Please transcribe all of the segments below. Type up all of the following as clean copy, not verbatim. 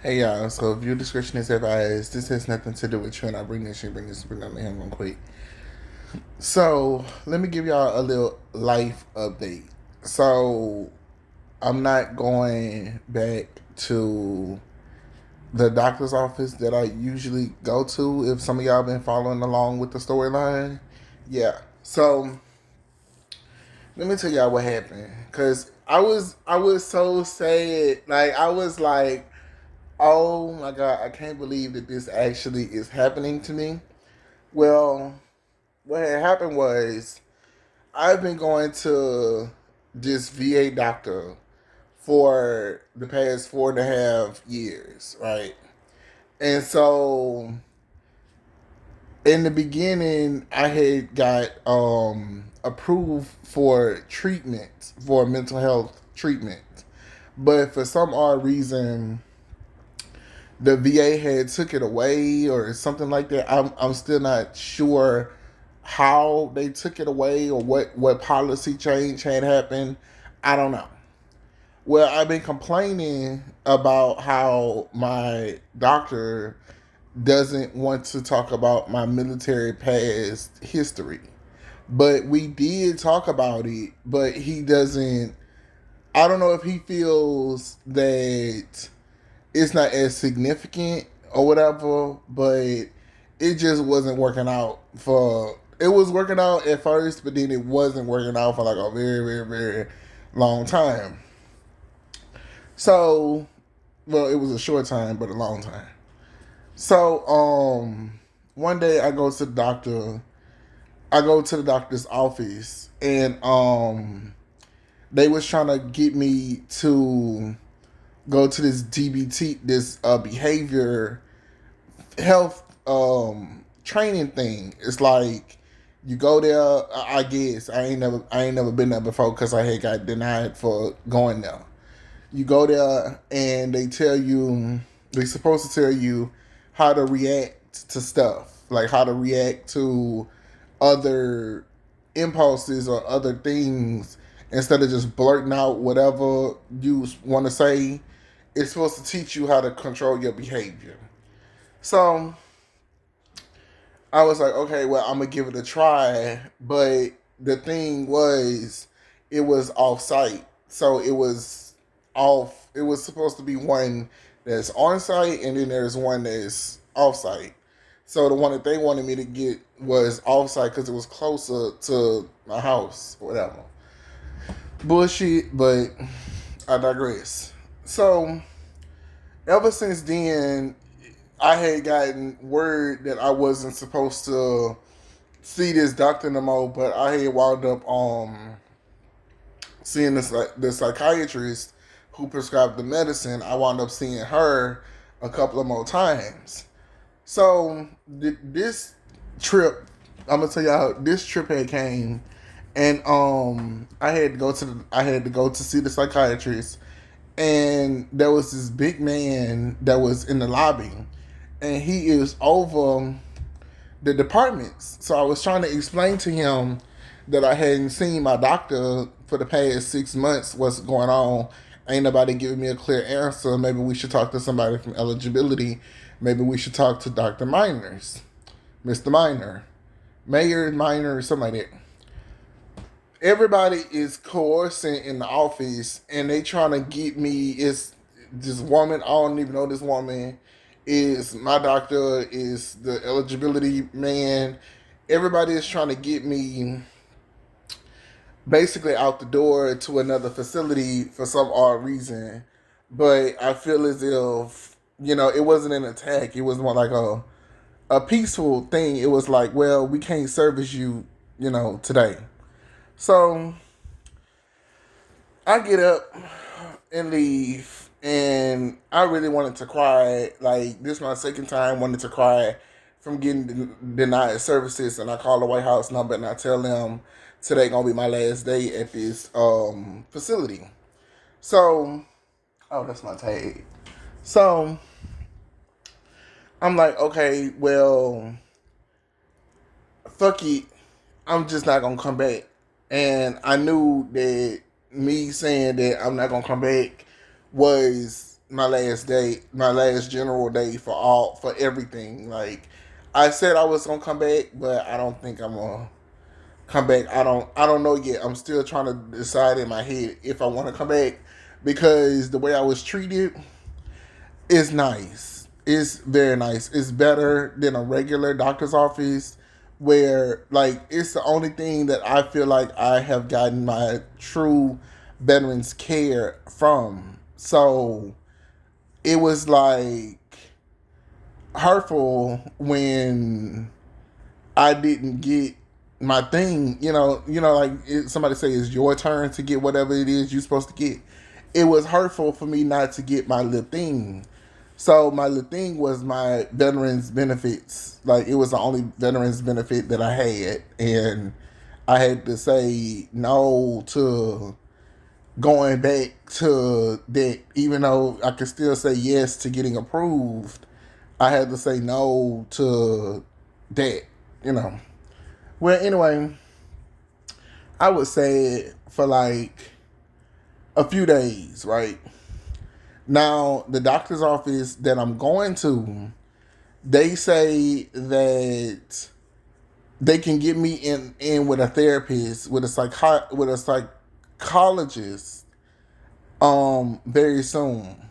Hey y'all, so viewer discretion is advised. This has nothing to do with you, and I bring this shit, bring that man real quick. So let me give y'all a little life update. So I'm not going back to the doctor's office that I usually go to. If some of y'all been following along with the storyline, yeah. So let me tell y'all what happened, cause I was so sad. Like I was like, oh my god, I can't believe that this actually is happening to me. Well, what had happened was I've been going to this VA doctor for the past 4.5 years, right? And so in the beginning, I had got approved for treatment for mental health treatment, but for some odd reason, the VA had took it away or something like that. I'm still not sure how they took it away or what policy change had happened. I don't know. Well, I've been complaining about how my doctor doesn't want to talk about my military past history. But we did talk about it, but he doesn't. I don't know if he feels that it's not as significant or whatever, but it just wasn't working out for. It was working out at first, but then it wasn't working out for like a very, very, very long time. So, well, it was a short time, but a long time. So, one day I go to the doctor. I go to the doctor's office, and they was trying to get me to go to this DBT, this behavior health training thing. It's like you go there. I guess I ain't never been there before because I had got denied for going there. You go there and they tell you they're supposed to tell you how to react to stuff, like how to react to other impulses or other things instead of just blurting out whatever you want to say. It's supposed to teach you how to control your behavior. So I was like, okay, well, I'm gonna give it a try. But the thing was, it was off site, so it was off. It was supposed to be one that's on site, and then there's one that's off site. So the one that they wanted me to get was off site because it was closer to my house, or whatever. Bullshit, but I digress. So ever since then, I had gotten word that I wasn't supposed to see this doctor no more, but I had wound up seeing this the psychiatrist who prescribed the medicine. I wound up seeing her a couple of more times. So this trip, I'm gonna tell you how this trip had came, and I had to go to see the psychiatrist, and there was this big man that was in the lobby, and he is over the departments. So I was trying to explain to him that I hadn't seen my doctor for the past 6 months. What's going on? Ain't nobody giving me a clear answer. Maybe we should talk to somebody from eligibility. Maybe we should talk to Dr. Miners, Mr. Miner, Mayor Miner, something like that. Everybody is coercing in the office, and they trying to get me. It's this woman. I don't even know this woman. Is my doctor? Is the eligibility man? Everybody is trying to get me basically out the door to another facility for some odd reason. But I feel as if it wasn't an attack. It was more like a peaceful thing. It was like, well, we can't service you, today. So I get up and leave, and I really wanted to cry. Like, this is my second time wanting to cry from getting denied services, and I call the White House number and I tell them today gonna be my last day at this facility. So, oh, that's my tag. So I'm like, okay, well, fuck it. I'm just not gonna come back. And I knew that me saying that I'm not gonna come back was my last general day for everything. Like I said, I was gonna come back, but I don't think I'm gonna come back. I don't know yet. I'm still trying to decide in my head if I want to come back because the way I was treated is nice. It's very nice. It's better than a regular doctor's office where like it's the only thing that I feel like I have gotten my true veterans care from. So it was like hurtful when I didn't get my thing. Like somebody say it's your turn to get whatever it is you're supposed to get. It was hurtful for me not to get my little thing. So my little thing was my veterans benefits. Like it was the only veterans benefit that I had, and I had to say no to going back to that. Even though I could still say yes to getting approved, I had to say no to that. You know. Well, anyway, I would say it for like a few days, right? Now, the doctor's office that I'm going to, they say that they can get me in with a therapist, with a psychologist, very soon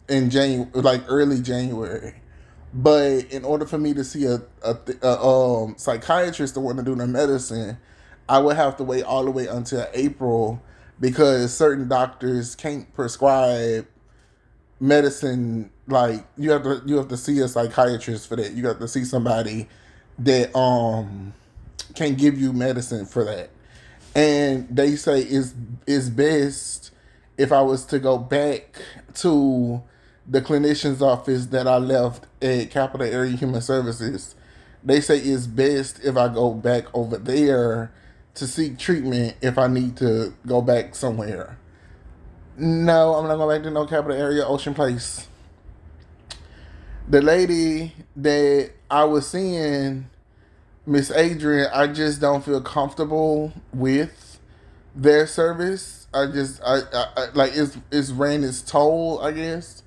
in January, like early January. But in order for me to see a psychiatrist to want to do the medicine, I would have to wait all the way until April because certain doctors can't prescribe medicine. Like you have to see a psychiatrist for that. You have to see somebody that can give you medicine for that. And they say it's best if I was to go back to the clinician's office that I left at Capital Area Human Services. They say it's best if I go back over there to seek treatment if I need to go back somewhere. No, I'm not going back to no Capital Area Ocean Place. The lady that I was seeing, Miss Adrian, I just don't feel comfortable with their service. I like it's ran its toll, I guess,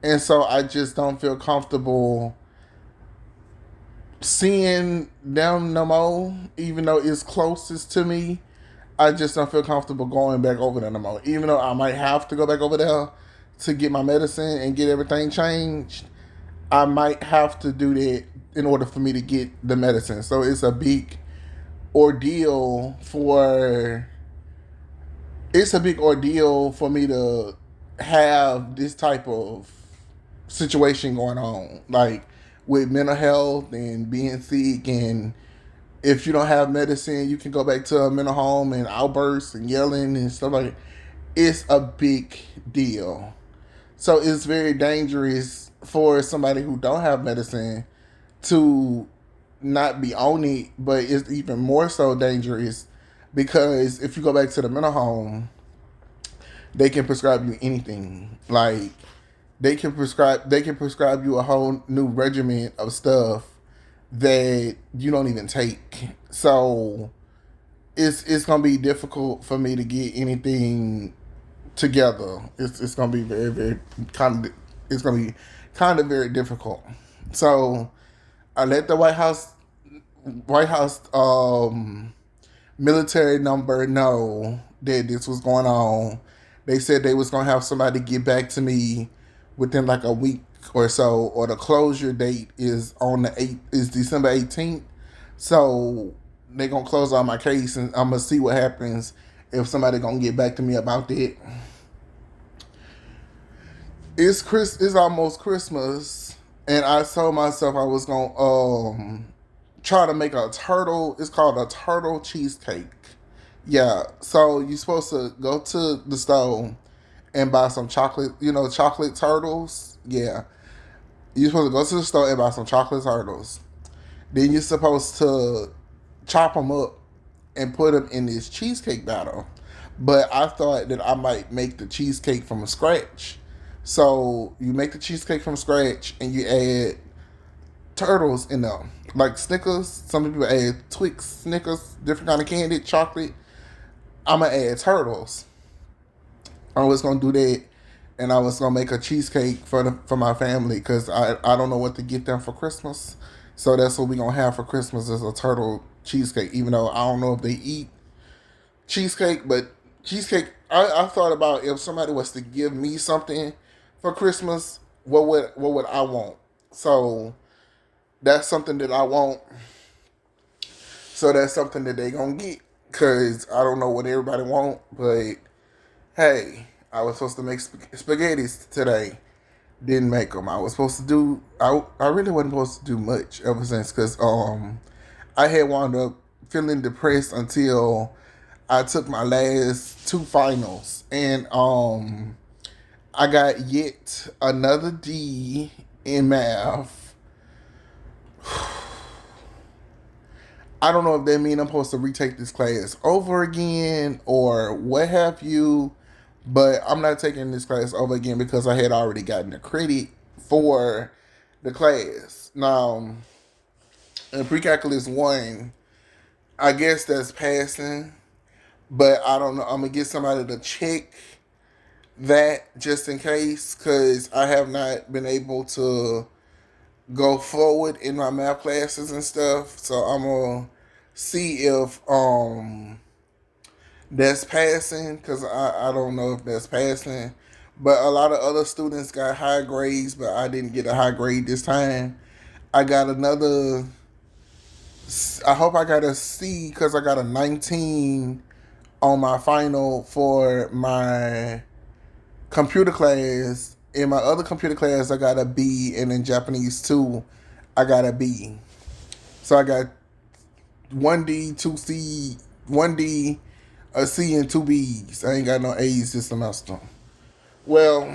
and so I just don't feel comfortable seeing them no more. Even though it's closest to me, I just don't feel comfortable going back over there no more. Even though I might have to go back over there to get my medicine and get everything changed, I might have to do that in order for me to get the medicine. So it's a big ordeal for me to have this type of situation going on, like with mental health and being sick. And if you don't have medicine, you can go back to a mental home and outbursts and yelling and stuff like that. It's a big deal. So it's very dangerous for somebody who don't have medicine to not be on it, but it's even more so dangerous because if you go back to the mental home, they can prescribe you anything. Like they can prescribe you a whole new regimen of stuff that you don't even take. So it's gonna be difficult for me to get anything together. It's gonna be very very it's gonna be kind of very difficult. So I let the White House military number know that this was going on. They said they was gonna have somebody get back to me within like a week or so, or the closure date is on is December 18th. So they gonna close on my case, and I'm gonna see what happens if somebody gonna get back to me about that. It's almost Christmas, and I told myself I was gonna try to make a turtle. It's called a turtle cheesecake. Yeah, so you're supposed to go to the store and buy some chocolate, chocolate turtles. Yeah, you're supposed to go to the store and buy some chocolate turtles. Then you're supposed to chop them up and put them in this cheesecake batter. But I thought that I might make the cheesecake from scratch. So you make the cheesecake from scratch and you add turtles in them, like Snickers. Some people add Twix, Snickers, different kind of candy, chocolate. I'm gonna add turtles. I was gonna do that, and I was gonna make a cheesecake for my family because I don't know what to get them for Christmas. So that's what we gonna have for Christmas is a turtle cheesecake. Even though I don't know if they eat cheesecake, but cheesecake. I thought about if somebody was to give me something for Christmas, what would I want? So that's something that I want. So that's something that they gonna get. Cause I don't know what everybody want, but hey, I was supposed to make spaghettis today. Didn't make them. I was supposed to do. I really wasn't supposed to do much ever since, cause I had wound up feeling depressed until I took my last two finals, and I got yet another D in math. I don't know if they mean I'm supposed to retake this class over again or what have you, but I'm not taking this class over again because I had already gotten the credit for the class. Now, in pre-calculus 1, I guess that's passing, but I don't know. I'm going to get somebody to check that just in case because I have not been able to go forward in my math classes and stuff. So I'm going to see if that's passing because I don't know if that's passing. But a lot of other students got high grades, but I didn't get a high grade this time. I got another. I hope I got a C because I got a 19 on my final for my computer class. In my other computer class, I got a B, and in Japanese 2, I got a B. So I got 1D, 2C, 1D, a C, and 2Bs. I ain't got no A's this semester. Well,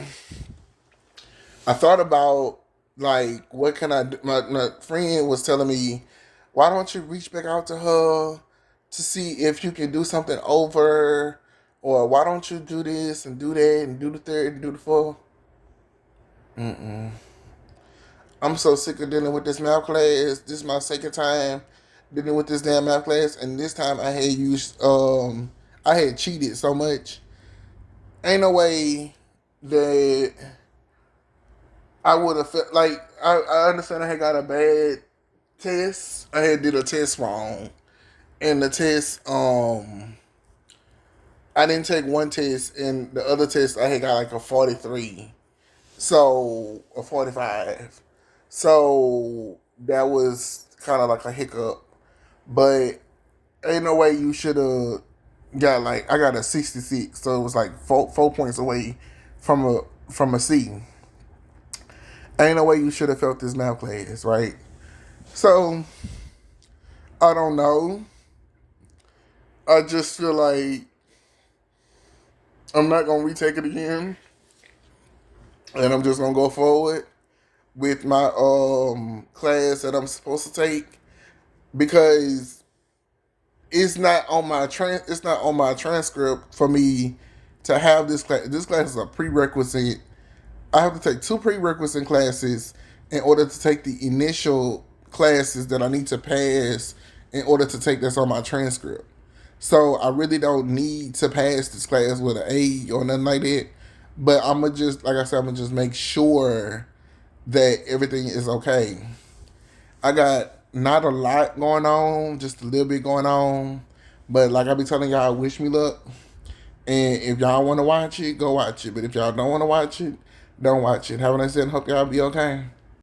I thought about, like, what can I do? My friend was telling me, why don't you reach back out to her to see if you can do something over? Or why don't you do this and do that and do the third and do the fourth? Mm-mm. I'm so sick of dealing with this math class. This is my second time dealing with this damn math class, and this time I had cheated so much. Ain't no way that I would have felt like I understand I had got a bad test. I had did a test wrong, and the test I didn't take one test, and the other test I had got like a 43, so a 45. So that was kind of like a hiccup, but ain't no way you should have got like I got a 66, so it was like four points away from a C. Ain't no way you should have felt this math class, right? So I don't know. I just feel like I'm not gonna retake it again, and I'm just gonna go forward with my class that I'm supposed to take because it's not on my transcript for me to have this class. This class is a prerequisite. I have to take two prerequisite classes in order to take the initial classes that I need to pass in order to take this on my transcript. So I really don't need to pass this class with an A or nothing like that. But I'm gonna just, like I said, I'm gonna just make sure that everything is okay. I got not a lot going on, just a little bit going on. But like I be telling y'all, wish me luck. And if y'all want to watch it, go watch it. But if y'all don't want to watch it, don't watch it. Have a nice day and hope y'all be okay.